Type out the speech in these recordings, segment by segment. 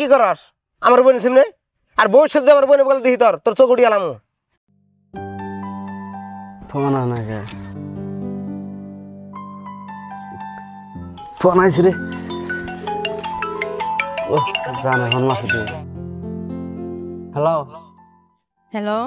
কি করাস আমার বোন সামনে আর বউর সাথে আমার বোনে বলে দেখি তোর চোখ উঠি আলাম ফোন আনাকে ফোন আইছি রে ও জানে ফোন মাসে দিয়ে হ্যালো হ্যালো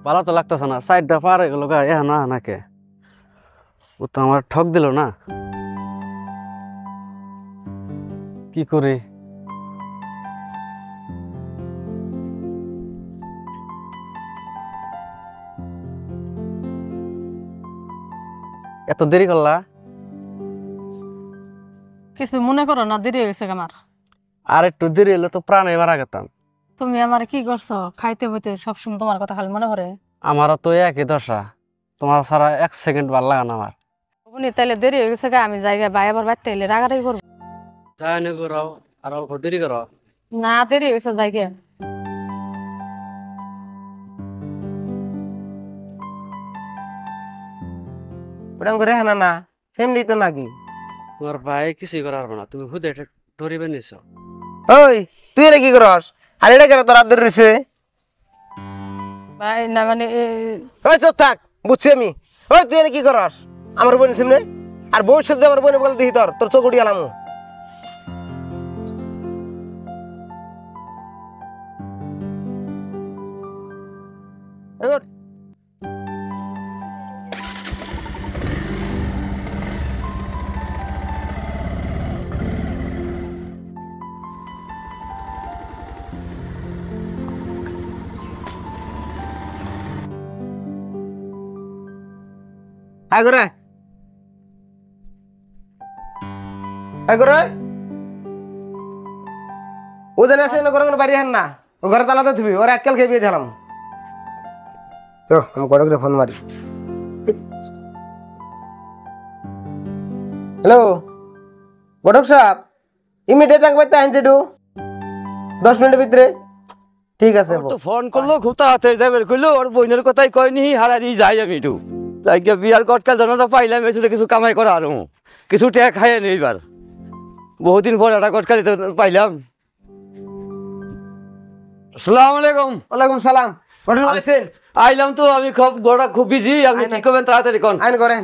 ভালো তো লাগতেছে না সাইডটা পার হয়ে গেল গা এ না নাকে ও তো আমার ঠক দিল না কি করে এত দেরি করলা কিছু মনে করো না দেরি হয়েছে আমার আর একটু দেরি হলে তো প্রাণে মারা গেতাম তুমি আমার কি করছো খাইতে বইতে সবসময় তোমার কথা খালি মনে করে আমারও তো একই দশা তোমার ছাড়া 1 সেকেন্ড ভাল লাগে না আমার উনি তাইলে দেরি হয়ে গেছে গা আমি জায়গা ভাই আবার বাড়তে এলে রাগারাগি করবো যাই না করো আর অল্প দেরি করো না দেরি হয়ে গেছে জায়গা ওটা করে হ্যাঁ না ফ্যামিলি তো নাকি তোমার ভাই কিছুই করার হবে না তুমি হুদে ডরিবে নিছ ওই তুই এটা কি করস আর এটা কেন তোর আদর রয়েছে ভাই না মানে ওই চুপ থাক বুঝছি আমি ওই তুই এটা কি করস আমার বোন সামনে আর বউর সাথে আমার বোনে বলে দেখি তোর চোখ উঠি আলাম আয় করে আয় করে ও জানে আছে না করে বাড়ি হান না ও ঘরে তালাতে থুবি ওর এককাল খেয়ে বিয়ে দিলাম তো আমি কড়া করে ফোন মারি হ্যালো ঘটক সাহেব ইমিডিয়েট একবার আনছে একটু 10 মিনিটের ভিতরে ঠিক আছে তো ফোন করলো খুব তাড়াতাড়ি যাবে কইলো ওর বোনের কথাই কয়নি হারানি যাই আমি একটু তাই বিয়ার কটকাল জানা পাইলাম এসে কিছু কামাই করা আরো কিছু ট্যাগ খাইয়ে নি এইবার বহুদিন পর একটা কটকালি পাইলাম আসসালামু আলাইকুম ওয়ালাইকুম সালাম ঘটক আছেন আইলাম তো আমি খুব বিজি আপনি কি করবেন তাড়াতাড়ি কোন আইন করেন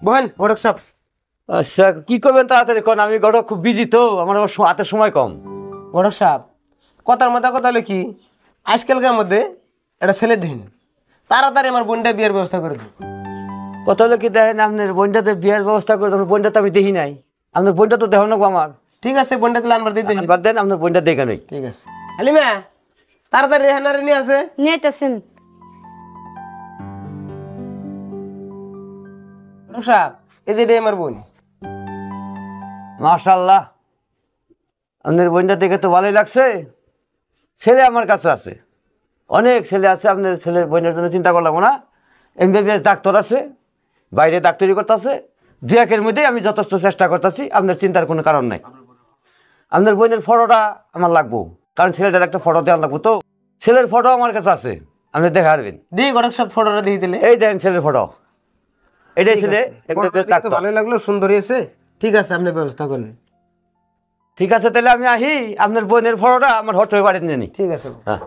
বহেন ঘটক সাহেব আচ্ছা কি করবেন তাড়াতাড়ি কোন আমি গড় খুব বিজি তো আমার হাতে সময় কম ঘটক সাহেব কথার মধ্যে কথা হলো কি আজকালকার মধ্যে একটা ছেলে দিন তাড়াতাড়ি আমার বোনটা বিয়ের ব্যবস্থা করে দিন কত হলো কি দেখেন আপনার বোনটাতে বিয়ের ব্যবস্থা করে আপনার বোনটা তো আমি দেখি নাই আপনার বোনটা তো দেহ না আমার ঠিক আছে বোনটা দিলে আনবার দিতে বাদ দেন আপনার বোনটা দেখে নেই ঠিক আছে হালিমা তাড়াতাড়ি রেহানারে নিয়ে আসে নিয়েতেছেন ঘটক সাহেব এদিকে আমার বোন মাশাআল্লাহ আপনার বোনটা দেখে তো ভালোই লাগছে ছেলে আমার কাছে আছে অনেক ছেলে আছে আপনার ছেলের বোনের জন্য চিন্তা করলাম না এমবিবিএস ডাক্তার আছে বাইরে ডাক্তারি করতেছে 2 একের মধ্যেই আমি যথেষ্ট চেষ্টা করতেছি আপনার চিন্তার কোনো কারণ নাই আপনার বোনের ফটোটা আমার লাগবো কারণ ছেলেটার একটা ফটো দেওয়া লাগবো তো ছেলের ফটো আমার কাছে আছে আপনি দেখা পারবেন দিয়ে ঘটক সাহেব ফটোটা দিয়ে দিলে এই দেখেন ছেলের ফটো এটাই ছেলে ভালোই লাগলো সুন্দরী আছে ঠিক আছে আপনি ব্যবস্থা করেন ঠিক আছে তাহলে আমি আহি আপনার বোনের ফটোটা আমার হোয়াটসঅ্যাপে পাঠিয়ে নিয়ে নি ঠিক আছে হ্যাঁ